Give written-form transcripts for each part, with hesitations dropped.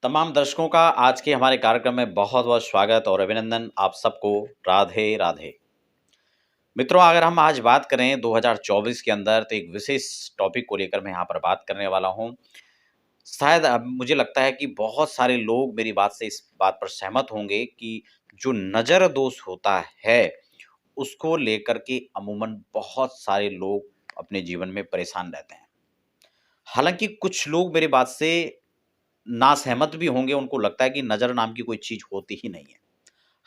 तमाम दर्शकों का आज के हमारे कार्यक्रम में बहुत बहुत स्वागत और अभिनंदन। आप सबको राधे राधे। मित्रों, अगर हम आज बात करें 2024 के अंदर तो एक विशेष टॉपिक को लेकर मैं यहाँ पर बात करने वाला हूँ। शायद अब मुझे लगता है कि बहुत सारे लोग मेरी बात से इस बात पर सहमत होंगे कि जो नज़र दोष होता है उसको लेकर के अमूमन बहुत सारे लोग अपने जीवन में परेशान रहते हैं। हालांकि कुछ लोग मेरी बात से नासहमत भी होंगे, उनको लगता है कि नज़र नाम की कोई चीज़ होती ही नहीं है।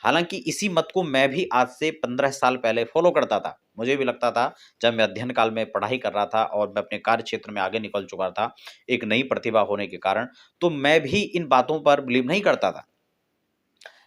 हालाँकि इसी मत को मैं भी आज से 15 साल पहले फ़ॉलो करता था। मुझे भी लगता था, जब मैं अध्ययन काल में पढ़ाई कर रहा था और मैं अपने कार्य क्षेत्र में आगे निकल चुका था, एक नई प्रतिभा होने के कारण, तो मैं भी इन बातों पर बिलीव नहीं करता था।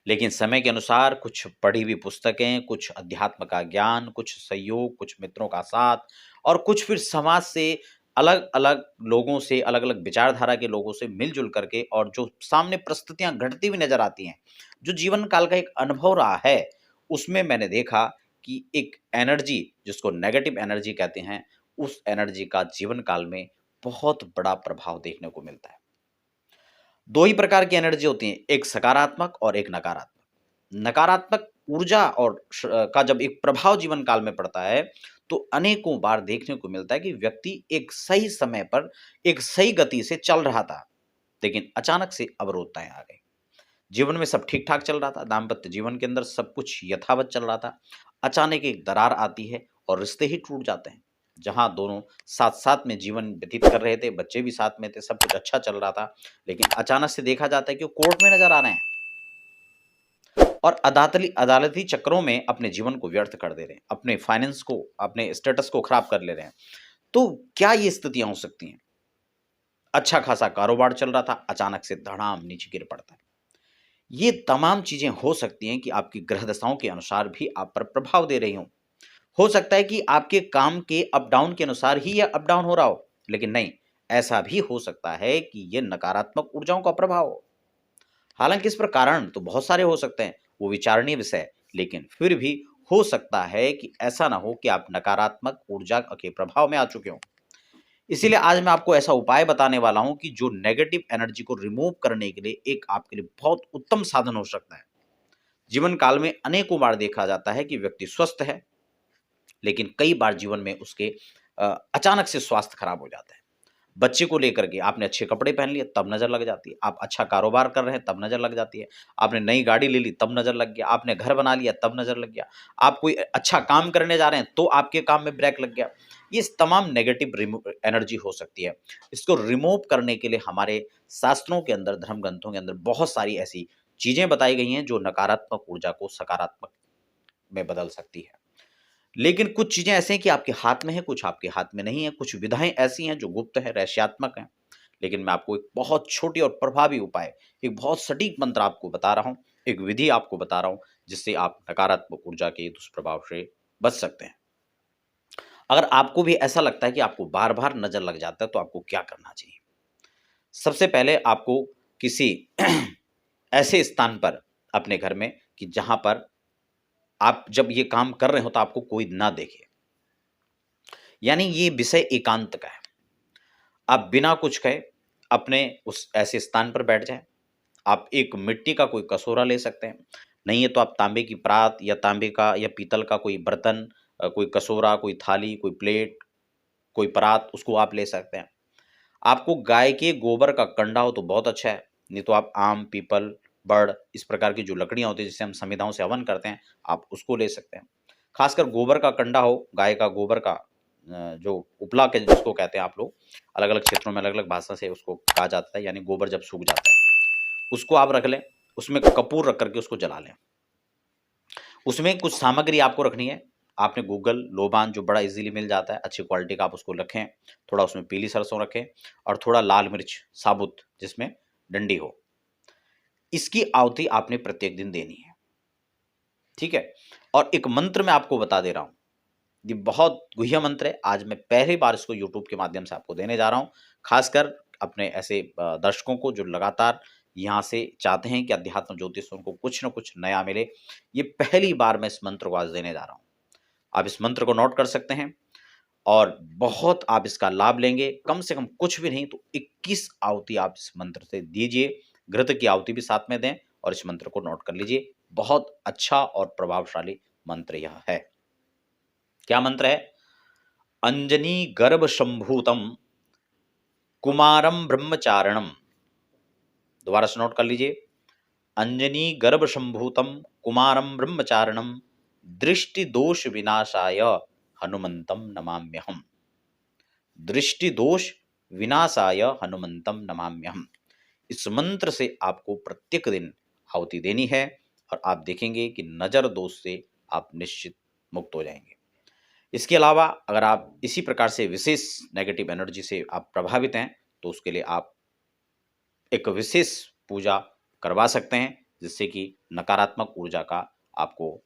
लेकिन समय के अनुसार कुछ पढ़ी हुई पुस्तकें, कुछ अध्यात्म का ज्ञान, कुछ सहयोग, कुछ मित्रों का साथ और कुछ फिर समाज से अलग-अलग लोगों से, अलग-अलग विचारधारा के लोगों से मिल-जुल करके और जो सामने परिस्थितियाँ घटती हुई नज़र आती हैं, जो जीवन काल का एक अनुभव रहा है, उसमें मैंने देखा कि एक एनर्जी जिसको नेगेटिव एनर्जी कहते हैं, उस एनर्जी का जीवन काल में बहुत बड़ा प्रभाव देखने को मिलता है। 2 ही प्रकार की एनर्जी होती हैं, एक सकारात्मक और एक नकारात्मक। नकारात्मक ऊर्जा और का जब एक प्रभाव जीवन काल में पड़ता है, तो अनेकों बार देखने को मिलता है कि व्यक्ति एक सही समय पर, एक सही गति से चल रहा था, लेकिन अचानक से अवरोधताएँ आ गई। जीवन में सब ठीक-ठाक चल रहा था, दाम्पत्य जीवन के अंदर सब कुछ यथावत चल रहा था। अचानक एक दरार आती है और रिश्ते ही टूट जाते हैं। जहाँ दोनों साथ-साथ में जीवन व्यतीत कर रहे थे, बच्चे भी साथ में थे, सब कुछ अच्छा चल रहा था, लेकिन अचानक से देखा जाता है कि वो कोर्ट में नज़र आ रहे हैं और अदालती चक्रों में अपने जीवन को व्यर्थ कर दे रहे हैं, अपने फाइनेंस को, अपने स्टेटस को खराब कर ले रहे हैं। तो क्या ये स्थितियाँ हो सकती हैं? अच्छा खासा कारोबार चल रहा था, अचानक से धड़ाम नीचे गिर पड़ता है। ये तमाम चीज़ें हो सकती हैं कि आपकी ग्रह दशाओं के अनुसार भी आप पर प्रभाव दे रही हों। हो सकता है कि आपके काम के अप डाउन के अनुसार ही यह अप डाउन हो रहा हो, लेकिन नहीं, ऐसा भी हो सकता है कि ये नकारात्मक ऊर्जाओं का प्रभाव हो। हालाँकि इस पर कारण तो बहुत सारे हो सकते हैं, वो विचारणीय विषय है, लेकिन फिर भी हो सकता है कि ऐसा ना हो कि आप नकारात्मक ऊर्जा के प्रभाव में आ चुके हों। इसीलिए आज मैं आपको ऐसा उपाय बताने वाला हूँ कि जो नेगेटिव एनर्जी को रिमूव करने के लिए एक आपके लिए बहुत उत्तम साधन हो सकता है। जीवन काल में अनेकों बार देखा जाता है कि व्यक्ति स्वस्थ है, लेकिन कई बार जीवन में उसके अचानक से स्वास्थ्य खराब हो जाता है। बच्चे को लेकर के आपने अच्छे कपड़े पहन लिए तब नज़र लग जाती है, आप अच्छा कारोबार कर रहे हैं तब नज़र लग जाती है, आपने नई गाड़ी ले ली तब नज़र लग गया, आपने घर बना लिया तब नज़र लग गया, आप कोई अच्छा काम करने जा रहे हैं तो आपके काम में ब्रेक लग गया। ये तमाम नेगेटिव एनर्जी हो सकती है। इसको रिमूव करने के लिए हमारे शास्त्रों के अंदर, धर्म ग्रंथों के अंदर बहुत सारी ऐसी चीज़ें बताई गई हैं जो नकारात्मक ऊर्जा को सकारात्मक में बदल सकती है। लेकिन कुछ चीज़ें ऐसी हैं कि आपके हाथ में है, कुछ आपके हाथ में नहीं है, कुछ विधाएँ ऐसी हैं जो गुप्त हैं, रहस्यात्मक हैं। लेकिन मैं आपको एक बहुत छोटी और प्रभावी उपाय, एक बहुत सटीक मंत्र आपको बता रहा हूँ, एक विधि आपको बता रहा हूँ, जिससे आप नकारात्मक ऊर्जा के दुष्प्रभाव से बच सकते हैं। अगर आपको भी ऐसा लगता है कि आपको बार-बार नज़र लग जाता है, तो आपको क्या करना चाहिए? सबसे पहले आपको किसी ऐसे स्थान पर अपने घर में कि जहाँ पर आप जब ये काम कर रहे हो तो आपको कोई ना देखे। यानी ये विषय एकांत का है। आप बिना कुछ कहे अपने उस ऐसे स्थान पर बैठ जाएँ। आप एक मिट्टी का कोई कटोरा ले सकते हैं। नहीं है तो आप तांबे की परात या तांबे का या पीतल का कोई बर्तन, कोई कटोरा, कोई थाली, कोई प्लेट, कोई परात, उसको आप ले सकते हैं। आपको गाय के गोबर का कंडा हो तो बहुत अच्छा है, नहीं तो आप आम, पीपल, बड़ इस प्रकार की जो लकड़ियाँ होती हैं जिससे हम संविधाओं से हवन करते हैं, आप उसको ले सकते हैं। खासकर गोबर का कंडा हो, गाय का गोबर का जो उपला के जिसको कहते हैं आप लोग, अलग-अलग क्षेत्रों में अलग-अलग भाषा से उसको कहा जाता है, यानी गोबर जब सूख जाता है, उसको आप रख लें, उसमें कपूर रख कर के उसको जला लें। उसमें कुछ सामग्री आपको रखनी है। आपने गूगल, लोबान जो बड़ा ईज़िली मिल जाता है, अच्छी क्वालिटी का आप उसको रखें। थोड़ा उसमें पीली सरसों रखें और थोड़ा लाल मिर्च साबुत जिसमें डंडी हो। इसकी आहुति आपने प्रत्येक दिन देनी है, ठीक है? और एक मंत्र मैं आपको बता दे रहा हूँ। ये बहुत गुह्य मंत्र है। आज मैं पहली बार इसको यूट्यूब के माध्यम से आपको देने जा रहा हूँ। खासकर अपने ऐसे दर्शकों को जो लगातार यहाँ से चाहते हैं कि अध्यात्म ज्योतिष उनको कुछ न कुछ नया मिले। ये पहली बार मैं इस मंत्र को आज देने जा रहा हूँ। आप इस मंत्र को नोट कर सकते हैं और बहुत आप इसका लाभ लेंगे। कम से कम कुछ भी नहीं तो 21 आहुति आप इस मंत्र से दीजिए, घृत की आहुति भी साथ में दें और इस मंत्र को नोट कर लीजिए। बहुत अच्छा और प्रभावशाली मंत्र यह है। क्या मंत्र है? अंजनी गर्भ संभूतम कुमारम ब्रह्मचारणम। दोबारा से नोट कर लीजिए। अंजनी गर्भ संभूतम कुमारम ब्रह्मचारणम दृष्टि दोष विनाशाय हनुमंतम नमाम्यहम। दृष्टि दोष विनाशाय हनुमंतम नमाम्यहम। इस मंत्र से आपको प्रत्येक दिन आहुति देनी है और आप देखेंगे कि नजर दोष से आप निश्चित मुक्त हो जाएंगे। इसके अलावा अगर आप इसी प्रकार से विशेष नेगेटिव एनर्जी से आप प्रभावित हैं तो उसके लिए आप एक विशेष पूजा करवा सकते हैं, जिससे कि नकारात्मक ऊर्जा का आपको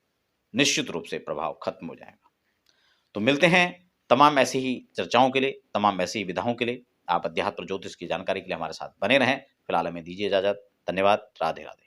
निश्चित रूप से प्रभाव खत्म हो जाएगा। तो मिलते हैं तमाम ऐसी ही चर्चाओं के लिए, तमाम ऐसी ही विधाओं के लिए। आप अध्यात्म ज्योतिष की जानकारी के लिए हमारे साथ बने रहें। फिलहाल हमें दीजिए इजाजत। धन्यवाद। राधे राधे।